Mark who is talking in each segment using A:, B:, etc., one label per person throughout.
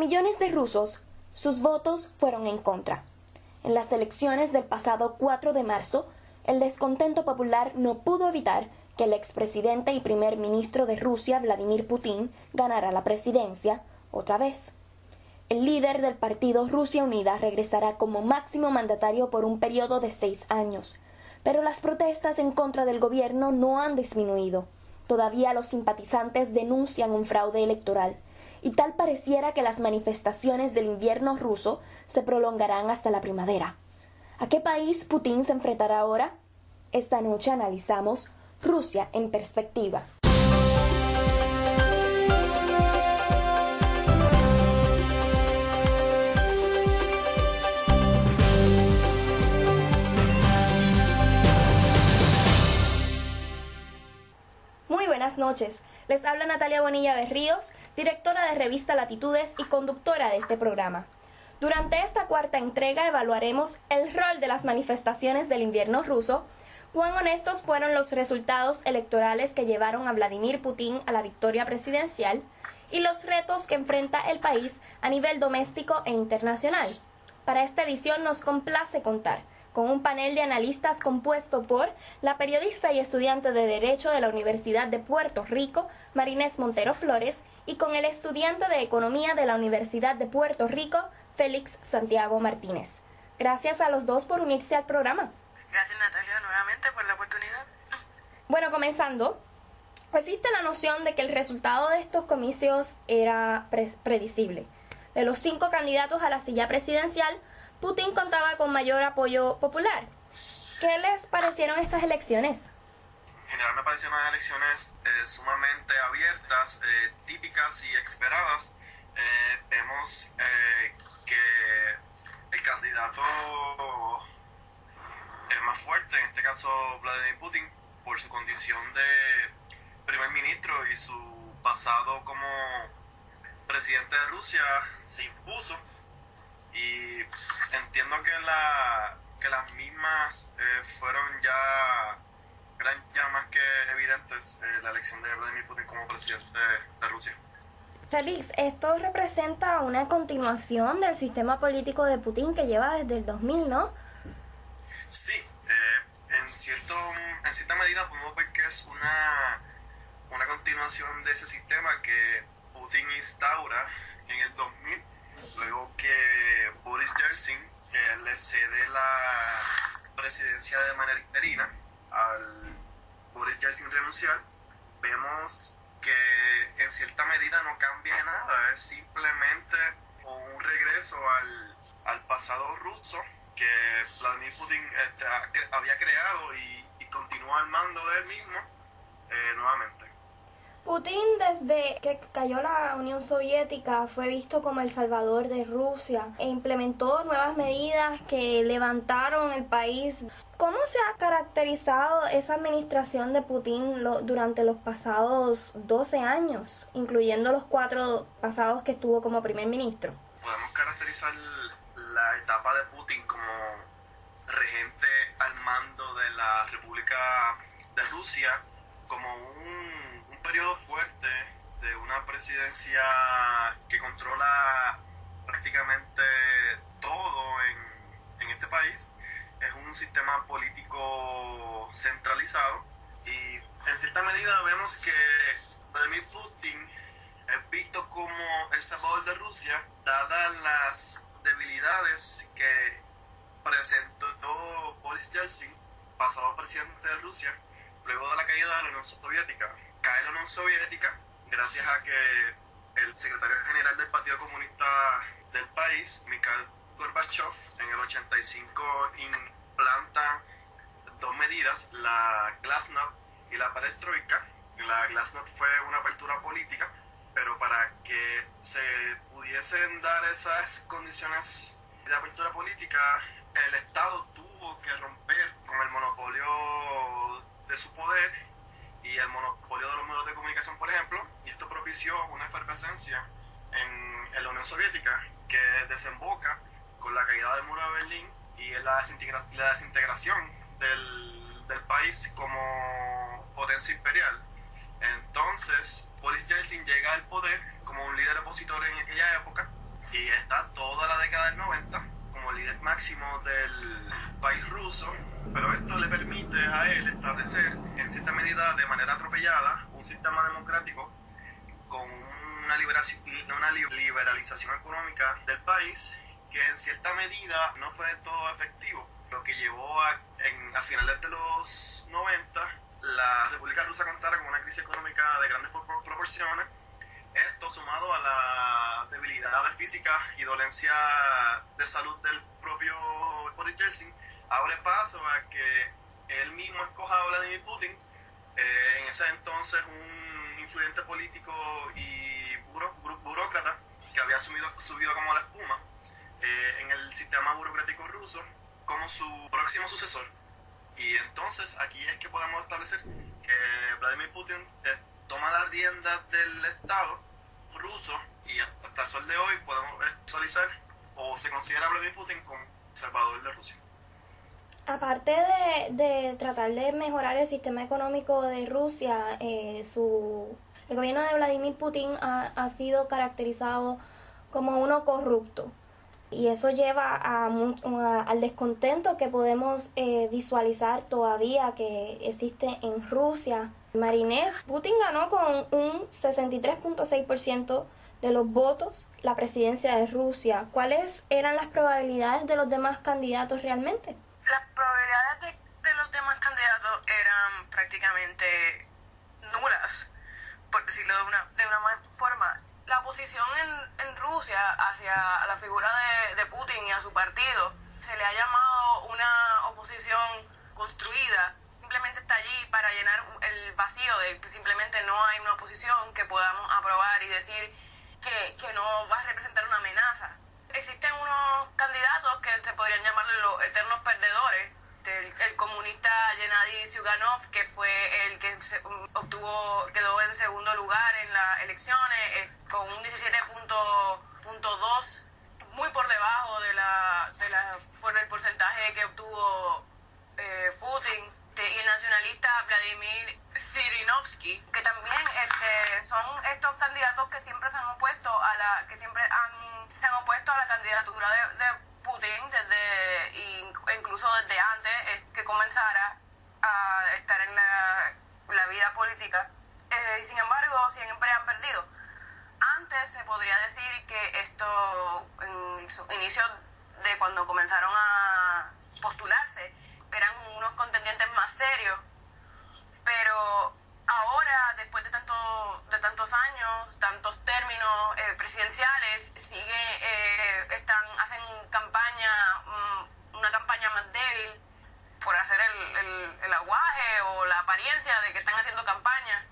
A: millones de rusos, sus votos fueron en contra. En las elecciones del pasado 4 de marzo, el descontento popular no pudo evitar que el expresidente y primer ministro de Rusia, Vladimir Putin, ganara la presidencia otra vez. El líder del partido Rusia Unida regresará como máximo mandatario por un periodo de 6 años, pero las protestas en contra del gobierno no han disminuido. Todavía los simpatizantes denuncian un fraude electoral, y tal pareciera que las manifestaciones del invierno ruso se prolongarán hasta la primavera. ¿A qué país Putin se enfrentará ahora? Esta noche analizamos Rusia en perspectiva. Muy buenas noches. Les habla Natalia Bonilla Berríos, directora de Revista Latitudes y conductora de este programa. Durante esta cuarta entrega evaluaremos el rol de las manifestaciones del invierno ruso, cuán honestos fueron los resultados electorales que llevaron a Vladimir Putin a la victoria presidencial y los retos que enfrenta el país a nivel doméstico e internacional. Para esta edición nos complace contar con un panel de analistas compuesto por la periodista y estudiante de Derecho de la Universidad de Puerto Rico, Marinés Montero Flores, y con el estudiante de Economía de la Universidad de Puerto Rico, Félix Santiago Martínez. Gracias a los dos por unirse al programa.
B: Gracias, Natalia, nuevamente por la oportunidad.
A: Bueno, comenzando, existe la noción de que el resultado de estos comicios era predecible. De los 5 candidatos a la silla presidencial, Putin contaba con mayor apoyo popular. ¿Qué les parecieron estas elecciones?
C: En general me parecieron unas elecciones sumamente abiertas, típicas y esperadas. Vemos que el candidato más fuerte, en este caso Vladimir Putin, por su condición de primer ministro y su pasado como presidente de Rusia, se impuso. Y entiendo que las mismas eran ya más que evidentes la elección de Vladimir Putin como presidente de Rusia.
A: Félix, esto representa una continuación del sistema político de Putin que lleva desde el 2000, ¿no?
C: Sí, en cierta medida podemos ver que es una continuación de ese sistema que Putin instaura en el 2000, luego que Boris Yeltsin le cede la presidencia de manera interina al Boris Yeltsin renunciar. Vemos que en cierta medida no cambia nada, es simplemente un regreso al pasado ruso que Vladimir Putin había creado y continúa al mando de él mismo nuevamente.
A: Putin, desde que cayó la Unión Soviética, fue visto como el salvador de Rusia e implementó nuevas medidas que levantaron el país. ¿Cómo se ha caracterizado esa administración de Putin durante los pasados 12 años, incluyendo los 4 pasados que estuvo como primer ministro?
C: Podemos caracterizar la etapa de Putin como regente al mando de la República de Rusia como un periodo fuerte de una presidencia que controla prácticamente todo en este país. Es un sistema político centralizado y en cierta medida vemos que Vladimir Putin es visto como el salvador de Rusia, dadas las debilidades que presentó Boris Yeltsin, pasado presidente de Rusia, luego de la caída de la Unión Soviética. Cae la Unión Soviética gracias a que el secretario general del Partido Comunista del país, Mikhail Gorbachev, en el 85 implanta 2 medidas, la Glasnost y la Perestroika. La Glasnost fue una apertura política, pero para que se pudiesen dar esas condiciones de apertura política, el Estado tuvo que romper con el monopolio de su poder y el monopolio de los medios de comunicación, por ejemplo, y esto propició una efervescencia en la Unión Soviética que desemboca con la caída del muro de Berlín y la desintegración del país como potencia imperial. Entonces, Boris Yeltsin llega al poder como un líder opositor en aquella época y está toda la década del 90 como líder máximo del país ruso, pero esto le permite a él establecer en cierta medida de manera atropellada un sistema democrático con una liberalización económica del país que en cierta medida no fue del todo efectivo, lo que llevó a finales de los 90 la República Rusa contara con una crisis económica de grandes proporciones. Esto sumado a la debilidades físicas y dolencia de salud del propio Boris Yeltsin abre paso a que él mismo escoja a Vladimir Putin, en ese entonces un influyente político y burócrata que había subido como la espuma en el sistema burocrático ruso como su próximo sucesor. Y entonces aquí es que podemos establecer que Vladimir Putin toma las riendas del Estado ruso y hasta el sol de hoy podemos visualizar o se considera a Vladimir Putin como salvador de Rusia.
A: Aparte de tratar de mejorar el sistema económico de Rusia, el gobierno de Vladimir Putin ha sido caracterizado como uno corrupto. Y eso lleva al descontento que podemos visualizar todavía que existe en Rusia. Marinés, Putin ganó con un 63.6% de los votos la presidencia de Rusia. ¿Cuáles eran las probabilidades de los demás candidatos realmente?
B: Las probabilidades de los demás candidatos eran prácticamente nulas, por decirlo de una mala forma. La oposición en Rusia hacia la figura de Putin y a su partido se le ha llamado una oposición construida, simplemente está allí para llenar el vacío de que simplemente no hay una oposición que podamos aprobar y decir que no va a representar una amenaza. Existen unos candidatos que se podrían llamar los eternos perdedores. El comunista Gennady Zyuganov, que fue el que quedó en segundo lugar en las elecciones con un 17.2, muy por debajo por el porcentaje que obtuvo Putin. Y el nacionalista Vladimir Zhirinovsky, que también son estos candidatos que siempre se han opuesto a la candidatura de Putin incluso desde antes que comenzara a estar en la vida política, y sin embargo siempre han perdido. Antes se podría decir que esto, en su inicio de cuando comenzaron a postularse, eran unos contendientes más serios, pero ahora, después de tantos años, tantos términos presidenciales, hacen una campaña más débil por hacer el aguaje o la apariencia de que están haciendo campaña.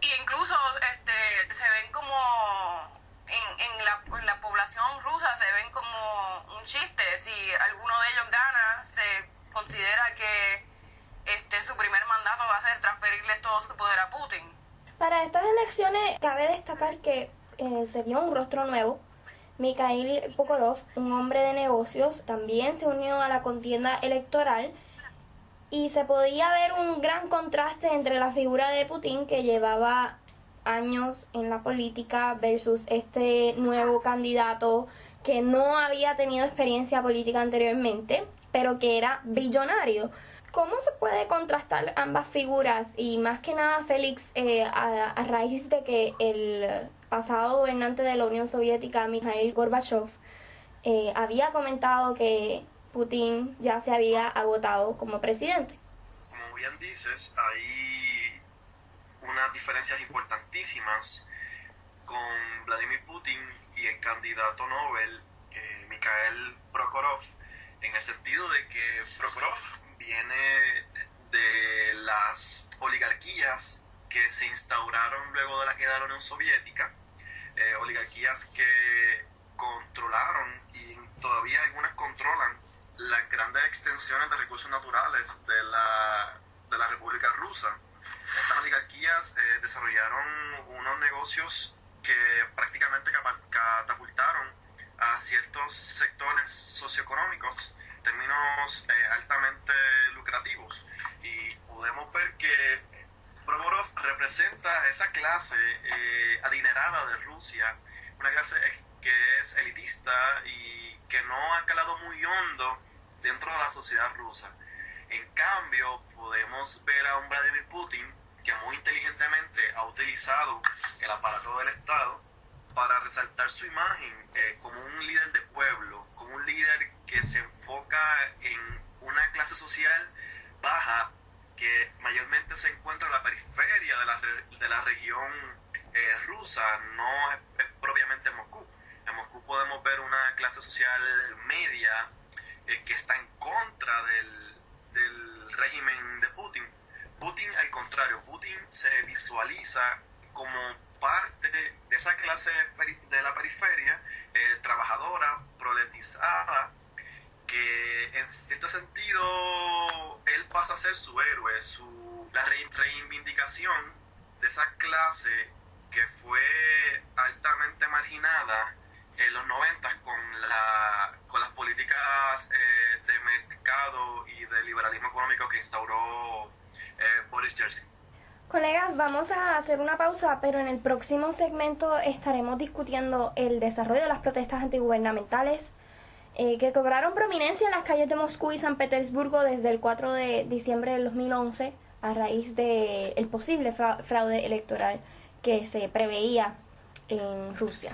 B: Y incluso se ven como en la población rusa se ven como un chiste. Si alguno de ellos gana, se considera que su primer mandato va a ser transferirles todo su poder a Putin.
A: Para estas elecciones cabe destacar que se dio un rostro nuevo. Mikhail Prokhorov, un hombre de negocios, también se unió a la contienda electoral y se podía ver un gran contraste entre la figura de Putin, que llevaba años en la política, versus este nuevo candidato que no había tenido experiencia política anteriormente, pero que era billonario. ¿Cómo se puede contrastar ambas figuras? Y más que nada, Félix, a raíz de que el pasado gobernante de la Unión Soviética, Mikhail Gorbachev, había comentado que Putin ya se había agotado como presidente.
C: Como bien dices, hay unas diferencias importantísimas con Vladimir Putin y el candidato Nobel, Mikhail Prokhorov, en el sentido de que Prokhorov viene de las oligarquías que se instauraron luego de la caída de la Unión Soviética, oligarquías que controlaron y todavía algunas controlan las grandes extensiones de recursos naturales de la República Rusa. Estas oligarquías desarrollaron unos negocios que prácticamente catapultaron a ciertos sectores socioeconómicos términos altamente lucrativos, y podemos ver que Prokhorov representa esa clase adinerada de Rusia, una clase que es elitista y que no ha calado muy hondo dentro de la sociedad rusa. En cambio, podemos ver a un Vladimir Putin que muy inteligentemente ha utilizado el aparato del Estado para resaltar su imagen como un líder de pueblo, como un líder que se enfoca en una clase social baja que mayormente se encuentra en la periferia de la región rusa, no es propiamente en Moscú. En Moscú podemos ver una clase social media que está en contra del régimen de Putin. Putin, al contrario, Putin se visualiza como parte de esa clase de la periferia, trabajadora, proletizada, que en cierto sentido él pasa a ser su héroe, la reivindicación de esa clase que fue altamente marginada en los 90 con las políticas de mercado y de liberalismo económico que instauró Boris Yeltsin.
A: Colegas, vamos a hacer una pausa, pero en el próximo segmento estaremos discutiendo el desarrollo de las protestas antigubernamentales que cobraron prominencia en las calles de Moscú y San Petersburgo desde el 4 de diciembre del 2011 a raíz del posible fraude electoral que se preveía en Rusia.